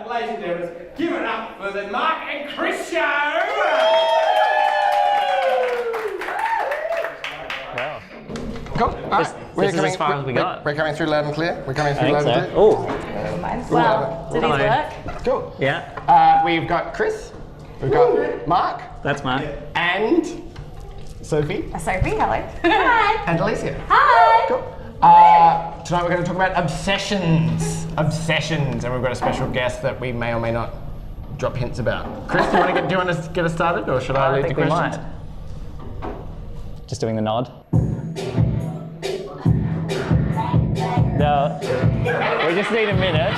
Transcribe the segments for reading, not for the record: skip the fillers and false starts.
ladies and gentlemen, give it up for the Mark and Chris Show! Wow. Cool. This is as far as we got. We're coming through loud and clear. We're coming I through think loud and so. clear. Oh, Well, did these Hello. work? Cool. yeah. We've got Chris. We've got Mark. That's Mark. And Sophie. Sophie, hello. Hi. And Alicia. Hi. Cool. Tonight we're going to talk about obsessions. Obsessions. And we've got a special guest that we may or may not drop hints about. Chris, do you want to get us started, or should I lead the think we questions? might. Just doing the nod. No, we just need a minute.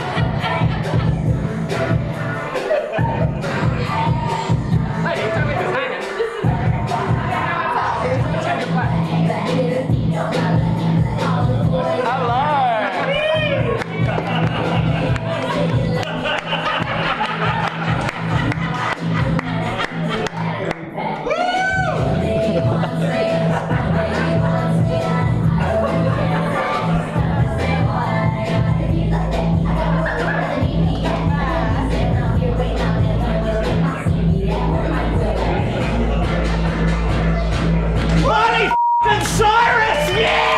Cyrus, yeah!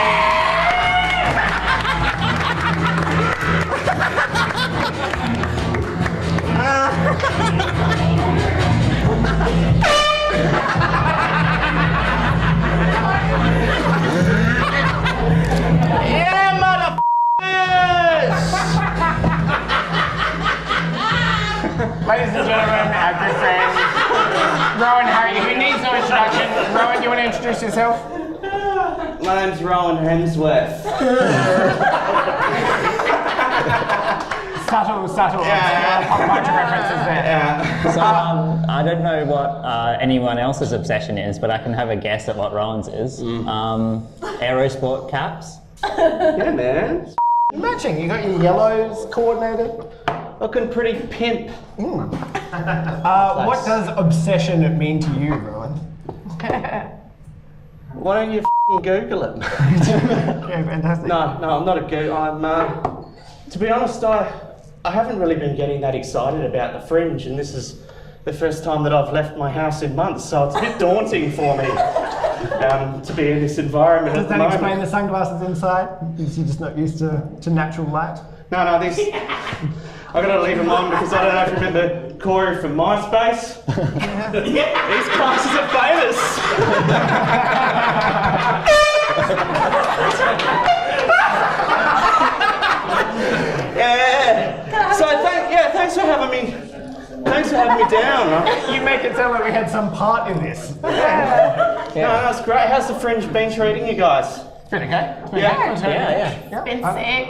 Yeah, motherfuckers! Ladies and gentlemen, our good friend Rowan Harry, who needs no introduction. Rowan, you want to introduce yourself? My name's Rowan Hemsworth. Subtle pop culture references there. So I don't know what anyone else's obsession is, but I can have a guess at what Rowan's is. Aerosport caps. Yeah, man. Matching. You got your yellows coordinated. Looking pretty pimp. What does obsession mean to you, Rowan? Why don't you f***ing Google it? Okay, fantastic. No, I'm not a Google. To be honest, I haven't really been getting that excited about the Fringe, and this is the first time that I've left my house in months, so it's a bit daunting for me to be in this environment Does at the that moment. explain the sunglasses inside? Because you're just not used to natural light? No, this. I gotta leave them on because I don't know if you remember Corey from MySpace. These classes are famous. Yeah. So thanks for having me. Thanks for having me down. You make it sound like we had some part in this. No, that's great. How's the Fringe been treating you guys? Pretty okay. Yeah. Been sick.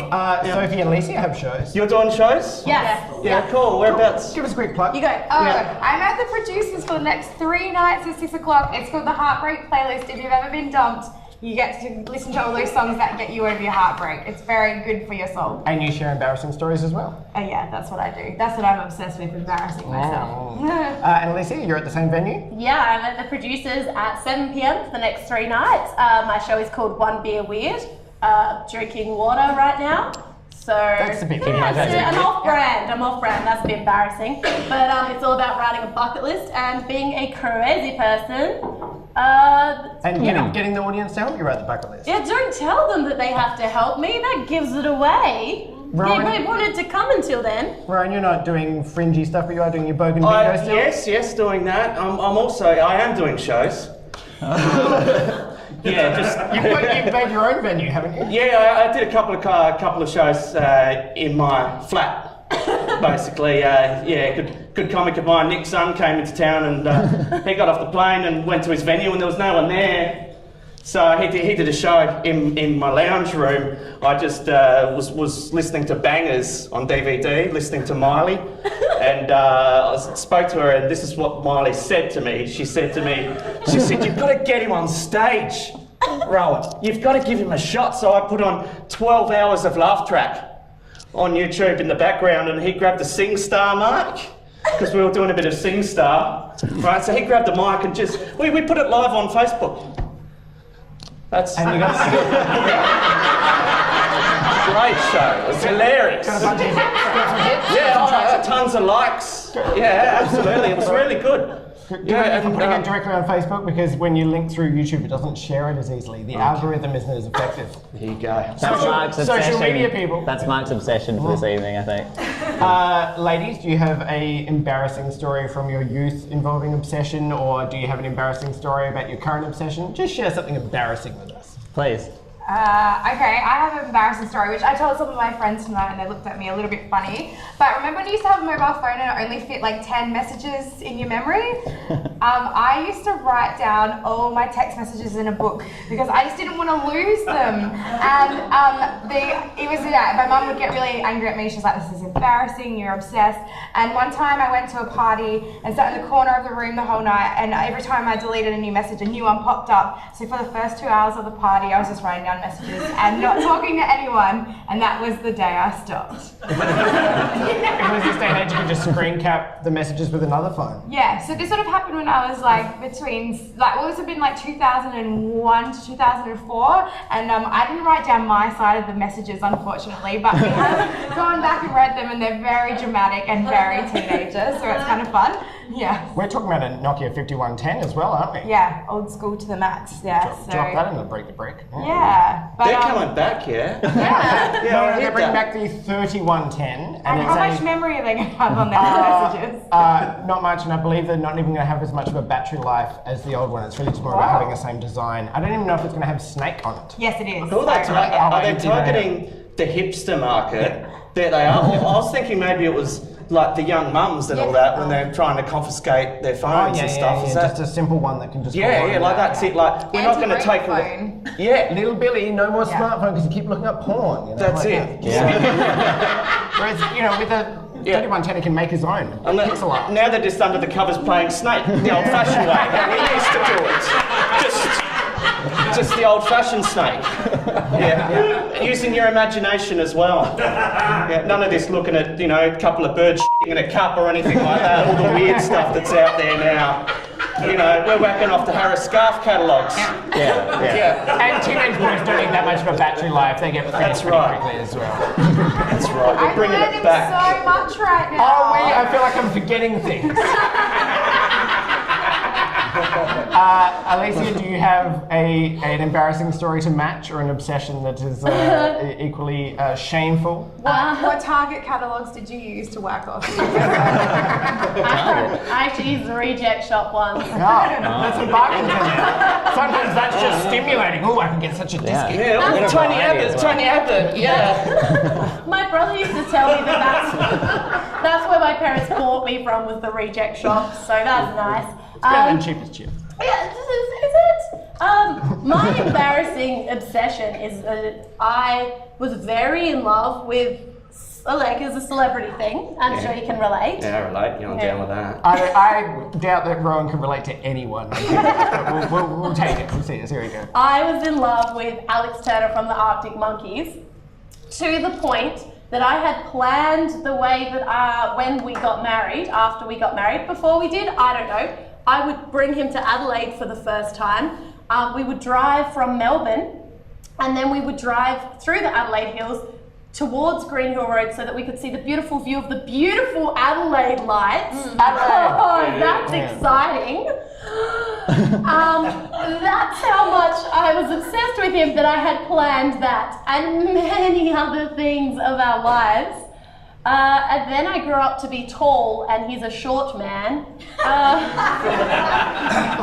Sophie and Alicia have shows. You're doing shows? Yes. Yeah, cool. Whereabouts? Give us a quick plug. You go. I'm at the producers for the next 3 nights at 6 o'clock. It's called the Heartbreak Playlist. If you've ever been dumped, you get to listen to all those songs that get you over your heartbreak. It's very good for your soul. And you share embarrassing stories as well. Yeah, that's what I do. That's what I'm obsessed with, embarrassing myself. And Alicia, you're at the same venue? Yeah, I'm at the producers at 7 p.m. for the next 3 nights. My show is called One Beer Weird. Drinking water right now. So That's a bit embarrassing. I'm off-brand. That's a bit embarrassing. But it's all about writing a bucket list and being a crazy person. And getting the audience to help you write the bucket list. Yeah, don't tell them that they have to help me. That gives it away. Rowan? They wanted to come until then. Rowan, you're not doing fringy stuff, but you are doing your Bogan video still? Yes, doing that. I am doing shows. Yeah, just You've made your own venue, haven't you? yeah. I did a couple of shows in my flat. Basically, good comic of mine, Nick Sun, came into town and he got off the plane and went to his venue and there was no one there. So he did a show in my lounge room. I just was listening to bangers on DVD, listening to Miley, and I spoke to her, and this is what Miley said to me. She said, "You've got to get him on stage, Rowan. You've got to give him a shot." So I put on 12 hours of laugh track on YouTube in the background, and he grabbed the SingStar mic, because we were doing a bit of SingStar, right? So he grabbed the mic and we put it live on Facebook. That's... And you got great show. It was hilarious. Got a bunch of hits. Got some hits. Yeah, tons of likes. Yeah, absolutely. It was really good. Good for putting it directly on Facebook, because when you link through YouTube, it doesn't share it as easily. The algorithm isn't as effective. There you go. That's Mark's obsession. Social media people. That's Mark's obsession for this evening, I think. Ladies, do you have a embarrassing story from your youth involving obsession, or do you have an embarrassing story about your current obsession? Just share something embarrassing with us. Please. Okay, I have an embarrassing story which I told some of my friends tonight and they looked at me a little bit funny. But remember when you used to have a mobile phone and it only fit like 10 messages in your memory? I used to write down all my text messages in a book because I just didn't want to lose them. And my mum would get really angry at me. She's like, this is embarrassing, you're obsessed. And one time I went to a party and sat in the corner of the room the whole night, and every time I deleted a new message, a new one popped up. So for the first 2 hours of the party, I was just writing down messages and not talking to anyone, and that was the day I stopped. If it was this day and age, you could just screen cap the messages with another phone. Yeah, so this would have happened when I was like this would have been like 2001 to 2004, and I didn't write down my side of the messages, unfortunately, but we have gone back and read them, and they're very dramatic and very teenager, so it's kind of fun. Yeah. We're talking about a Nokia 5110 as well, aren't we? Yeah, old school to the max. Yeah. Drop that in the break the brick. Yeah. But, They're coming back, yeah? Yeah. Yeah, I They're heard bringing that. back the 3110. And it's how much memory are they going to have on their messages? Not much, and I believe they're not even going to have as much of a battery life as the old one. It's really just more about having the same design. I don't even know if it's going to have Snake on it. Yes, it is. Oh, that's right. Yeah. Are they targeting the hipster market? There they are. I was thinking maybe it was like the young mums and all that when they're trying to confiscate their phones and stuff. Is that just a simple one that can just that's it. Like, we're not going to take away. phone. Yeah, Little Billy, no more smartphone because you keep looking up porn. You know, that's like it. that. Whereas, with a 3110, he can make his own. And Pixel art. now they're just under the covers playing Snake, the old-fashioned way. How we used to do it. Just the old-fashioned Snake. Yeah. Using your imagination as well. Yeah, none of this looking at, a couple of birds in a cup or anything like that, all the weird stuff that's out there now. We're whacking off the Harris Scarf catalogues. Yeah. And teenage boys don't need that much of a battery life. They get finished pretty quickly as well. That's right, we're I'm bringing learning it back. so much right now. I feel like I'm forgetting things. Alicia, do you have an embarrassing story to match, or an obsession that is equally shameful? What Target catalogs did you use to whack off? I actually used the reject shop one. That's some bargains in there. Sometimes that's just stimulating. Oh, I can get such a discount. Yeah, Tony Abbott, yeah. My brother used to tell me that's where my parents bought me from, was the reject shop, so that's nice. Better than cheap as chips. Yeah, is it? My embarrassing obsession is that I was very in love with, as a celebrity thing. I'm sure you can relate. Yeah, I relate. I'm down with that. I doubt that Rowan can relate to anyone. But we'll take it. We'll see it. Here we go. I was in love with Alex Turner from the Arctic Monkeys, to the point that I had planned the way that when we got married, after we got married, before we did, I don't know, I would bring him to Adelaide for the first time. We would drive from Melbourne, and then we would drive through the Adelaide Hills towards Green Hill Road so that we could see the beautiful view of the beautiful Adelaide lights. Oh, that's exciting. That's how much I was obsessed with him, that I had planned that and many other things of our lives. And then I grew up to be tall, and he's a short man.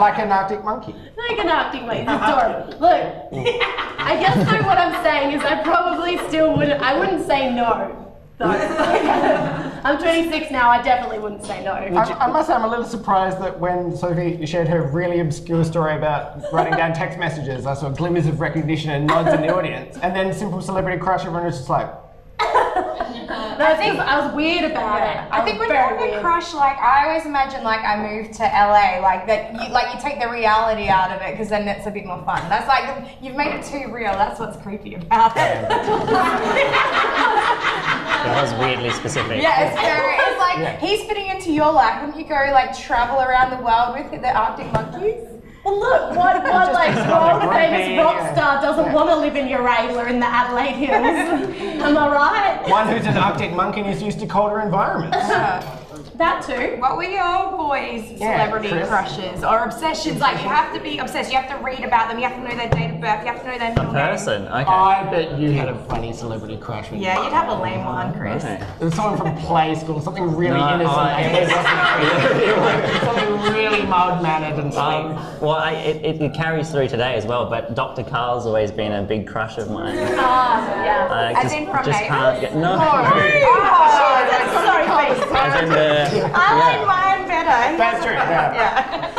Like an Arctic monkey. Like an Arctic monkey. He's adorable. Look, I guess so what I'm saying is I probably still wouldn't, I wouldn't say no. So, I'm 26 now, I definitely wouldn't say no. I must say, I'm a little surprised that when Sophie shared her really obscure story about writing down text messages, I saw glimmers of recognition and nods in the audience, and then simple celebrity crush, everyone was just like, I was weird about it. I think when you have a crush, I always imagine I moved to LA, you take the reality out of it, because then it's a bit more fun. That's you've made it too real. That's what's creepy about it. That was weirdly specific. Yeah, it's he's fitting into your life. Wouldn't you go travel around the world with the Arctic Monkeys? Well, look, what like world famous rock star doesn't want to live in Euralia in the Adelaide Hills? Am I right? One who's an Arctic monk and is used to colder environments. That too. What were your boys' celebrity Chris. crushes or obsessions? Like, you have to be obsessed, you have to read about them, you have to know their date of birth, you have to know their middle name. Person. Okay. I bet you had a funny celebrity crush. When Yeah, you'd have a lame one, Chris. Right. It was someone from play school, something really No, innocent. I- Something really mild-mannered and sweet. Well, it carries through today as well, but Dr. Carl's always been a big crush of mine. Yeah. As in from just can't Neighbours? get no. Oh, That's so basic. As in the, I like mine better. That's true. Yeah.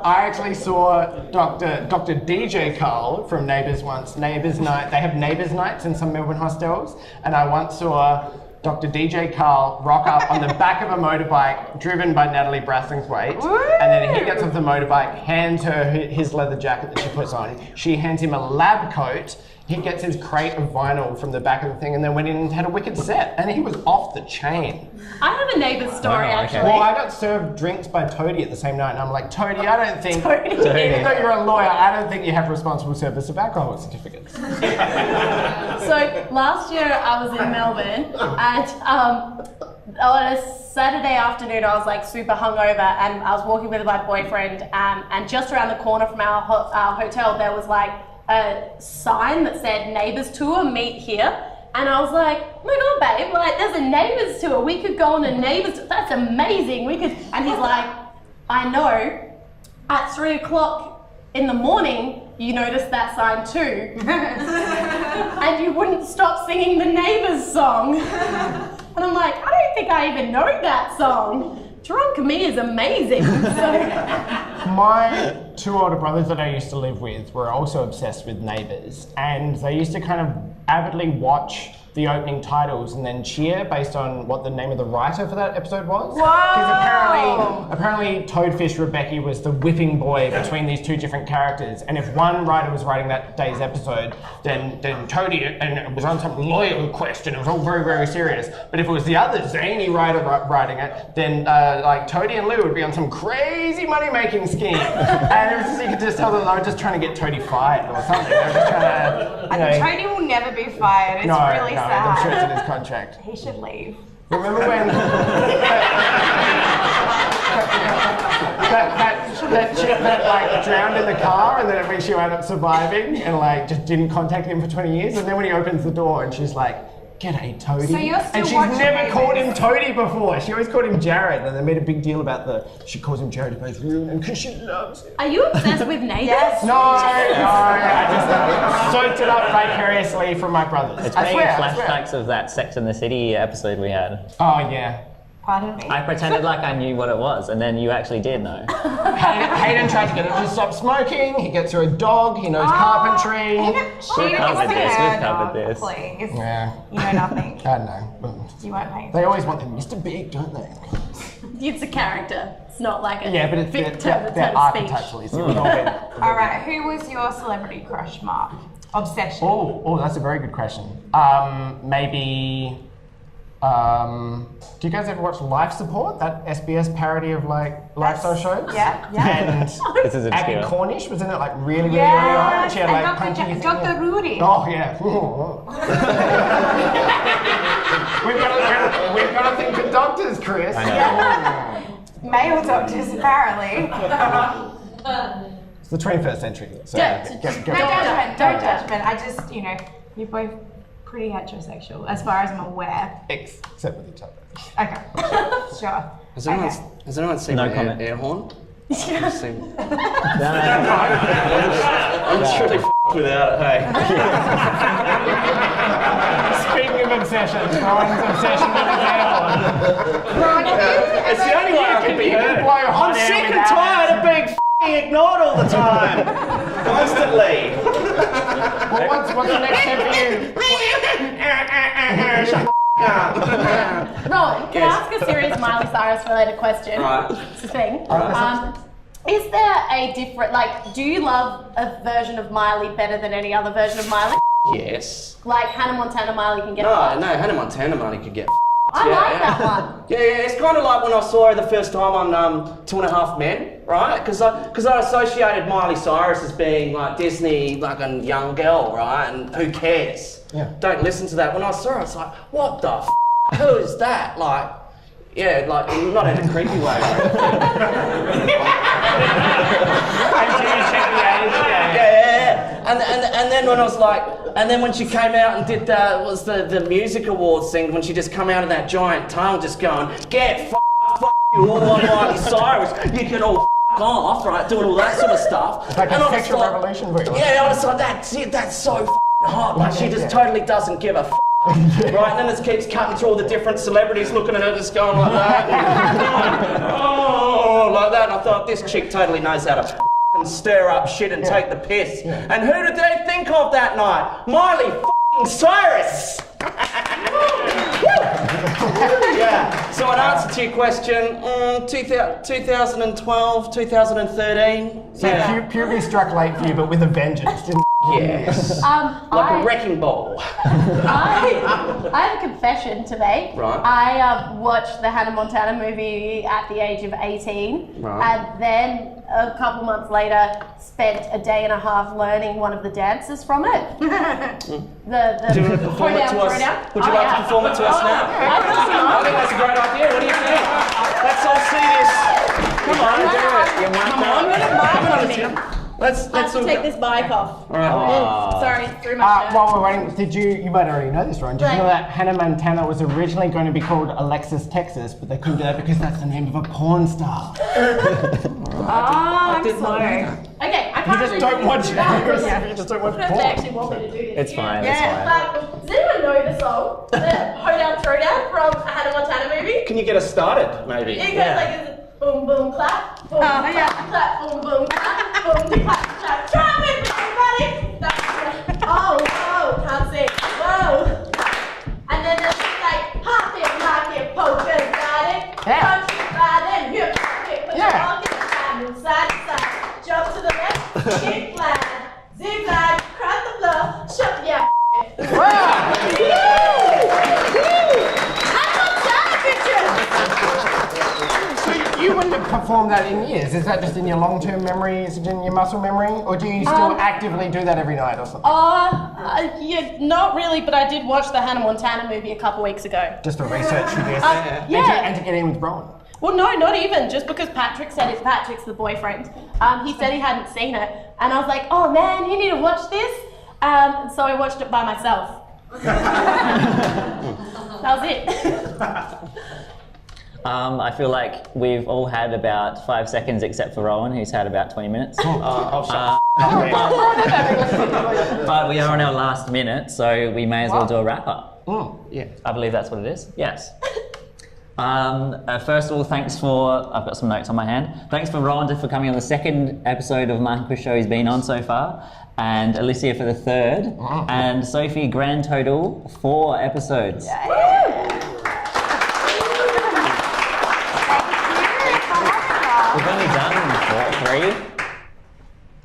I actually saw Dr. DJ Carl from Neighbours once. Neighbours night. They have Neighbours nights in some Melbourne hostels, and I once saw Dr. DJ Carl rock up on the back of a motorbike driven by Natalie Brathwaite, and then he gets off the motorbike, hands her his leather jacket that she puts on. She hands him a lab coat. He gets his crate of vinyl from the back of the thing and then went in and had a wicked set. And he was off the chain. I have a neighbour's story Wow, okay. actually. Well, I got served drinks by Toadie at the same night, and I'm like, Toadie, I don't think, Toadie. even though you're a lawyer, I don't think you have responsible service of alcohol certificates. So last year I was in Melbourne and on a Saturday afternoon I was like super hungover and I was walking with my boyfriend and just around the corner from our hotel there was like a sign that said Neighbours Tour, meet here. And I was like, oh my god, babe, like there's a Neighbours tour. We could go on a Neighbours tour. That's amazing. We could. And he's like, I know. At 3 o'clock in the morning, you noticed that sign too. And you wouldn't stop singing the Neighbours song. And I'm like, I don't think I even know that song. Drunk Me is amazing. So, My two older brothers that I used to live with were also obsessed with Neighbours, and they used to kind of avidly watch the opening titles and then cheer based on what the name of the writer for that episode was. Because apparently Toadfish Rebecca was the whipping boy between these two different characters, and if one writer was writing that day's episode, then Toadie, and it was on some lawyer quest, and it was all very, very serious. But if it was the other zany writer writing it, then like Toadie and Lou would be on some crazy money-making scheme. And it was just, you could just tell that they were just trying to get Toadie fired or something. They were just trying to, you know, Tony will never be fired. It's really sad. I'm sure it's in his contract. He should leave. Remember when that chick that like drowned in the car and then she wound up surviving and like just didn't contact him for 20 years, and then when he opens the door and she's like, "G'day, Toadie." So you're still and she's watching never Neighbours? called him Toadie before. She always called him Jared, and they made a big deal about she calls him Jared to both ruin him because she loves him. are you obsessed with Neighbours? Yes. No, I just soaked it up vicariously from my brothers. it's I bringing swear, I swear. flashbacks of that Sex and the City episode we had. Oh yeah. Pardon me. I pretended like I knew what it was, and then you actually did know. Hayden tries to get her to stop smoking. He gets her a dog. He knows carpentry. We've covered this, we've covered this. Please. Yeah, You know nothing. I don't know. You won't pay. They always want the Mr. Big, don't they? It's a character. It's not like a Yeah, but it's Victor they're type speech. archetypal. So we've all been. All right. Who was your celebrity crush, Mark? Obsession. Oh, that's a very good question. Maybe. Do you guys ever watch Life Support? That SBS parody of like lifestyle shows? Yeah. Yeah. And This is Abby obscure. Cornish was in it like really, really early on. And she had like punchy. Dr. Rudy. Oh yeah. we've got to think of doctors, Chris. I know. Male doctors, apparently. It's the 21st century. So Yeah. No judgment. No judgment. I just, you're both pretty heterosexual, as far as I'm aware. Except with each other. Okay. Sure. Has anyone seen No my comment. air horn? I'm No. truly without it, hey. Speaking of obsessions, Rowan's obsession with his hair horn. It's the only way I can be heard. blow hot I'm air sick and without tired of being ignored all the time. Constantly. Well, what's the next step for you? Rowan, can I ask a serious Miley Cyrus related question? Right. It's a thing. Is there a different, like, do you love a version of Miley better than any other version of Miley? Yes. Like Hannah Montana Miley can get No, fucked. Hannah Montana money could get I like that one. Yeah, it's kind of like when I saw her the first time on 2.5 Men, right? Because I associated Miley Cyrus as being like Disney, like a young girl, right? And who cares? Yeah. Don't listen to that. When I saw her, I was like, what the who is that? Like, yeah, like not in a creepy way. And then when I was like, and then when she came out and did the music awards thing, when she just come out of that giant tongue, just going, get f you all on Miley Cyrus, you can all off, right, doing all that sort of stuff. It's like and a I was sexual like, revolution for you. yeah, I was like, that's so hot. Like she just totally doesn't give a right, and then it keeps cutting through all the different celebrities looking at her just going like that. Oh, like that. And I thought, this chick totally knows how to stir up shit and take the piss. And who did they think of that night? Miley Cyrus! Yeah, so in answer to your question, 2012, 2013. So Yeah. puberty struck late for you, but with a vengeance, didn't Yes. Like a wrecking ball. I have a confession to make. Right. I watched the Hannah Montana movie at the age of 18, Right. and then a couple months later spent a day and a half learning one of the dances from it. Do you want to perform it to us? Would you like to perform it to us now? I think that's a great idea. What do you think? Let's all see this. Come on, do it. Come on. Let's I have to all take go. this mic off. Right. Sorry, through my shirt. While we're waiting, you might already know this, Ryan, did you know that Hannah Montana was originally going to be called Alexis Texas, but they couldn't do that because that's the name of a porn star. I'm did not sorry. know Okay, I You can't just really don't do watch that. it. You just don't watch They porn. actually want me to do this. It's fine, Yeah. it's fine. Does anyone know the song? The Hoedown Throwdown from a Hannah Montana movie? Can you get us started, maybe? It goes like boom boom clap, boom clap, boom boom clap, boom clap clap. Try with me, everybody. Oh, can't see. Whoa. And then there's like hop it, lock it, poke it, got it. Punch it, ride it, hip it, put your walk it, side to side, jump to the left, kick flag, zigzag, cross the floor, shut yeah. So you wouldn't have performed that in years. Is that just in your long-term memory? Is it in your muscle memory? Or do you still actively do that every night or something? Yeah, not really, but I did watch the Hannah Montana movie a couple weeks ago. Just for research for this? Yeah. And to get in with Rowan? Well, no, not even. Just because Patrick's the boyfriend. He said he hadn't seen it, and I was like, "Oh man, you need to watch this." So I watched it by myself. That was it. I feel like we've all had about 5 seconds, except for Rowan, who's had about 20 minutes. I'll shut But we are on our last minute, so we may as well do a wrap up. Yeah. I believe that's what it is. Yes. First of all, thanks for. I've got some notes on my hand. Thanks for Rowan for coming on the second episode of Mark and Chris Show he's been on so far, and Alicia for the third, and Sophie, grand total 4 episodes. We've only done 3.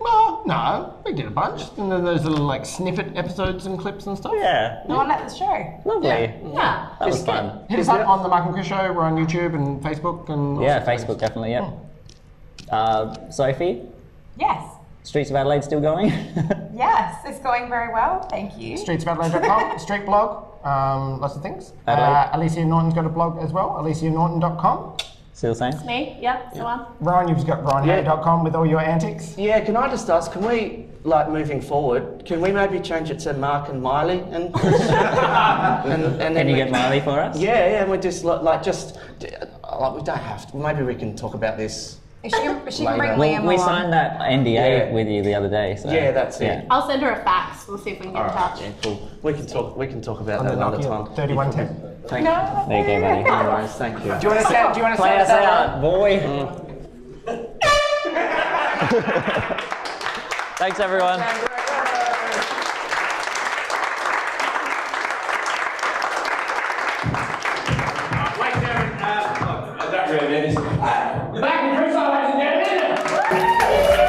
Well, no, we did a bunch. And then those little like snippet episodes and clips and stuff. Yeah, No one at the show. lovely. Yeah. That was fun. Hit us up on the Mark and Chris Show. We're on YouTube and Facebook and all Yeah, sorts of Facebook definitely. Yep. Sophie, Yes. Streets of Adelaide still going? Yes, it's going very well. Thank you. things. StreetsofAdelaide.com, street blog, lots of things. Adelaide. Alicia Norton's got a blog as well, alicianorton.com. Still the same? Me? Yep, so on. Ryan, you've got ryanhay.com with all your antics. Yeah, can I just ask, can we, like, moving forward, can we maybe change it to Mark and Miley and Chris? and then Can you we- get Miley for us? Yeah, and we just, like, we don't have to. Maybe we can talk about this. She can bring Later. Liam We along. signed that NDA Yeah. with you the other day. So. Yeah, that's it. I'll send her a fax. We'll see if we can get in touch. Yeah, cool. We can talk about On that the another Nokia time. 3110. Thank you. There you go, buddy. No worries, thank you. Do you want to sound? Do you want to Play sound us that out, boy. Thanks, everyone. Back in Chris, ladies and gentlemen.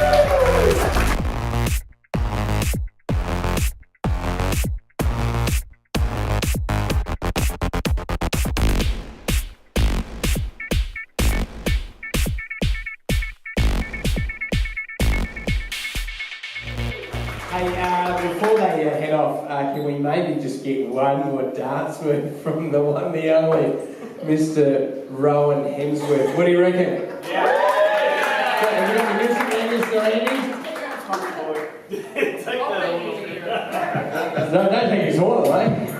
can we maybe just get one more dance move from the one, the only, Mr. Rowan Hemsworth? What do you reckon? Yeah. No, don't take his all away.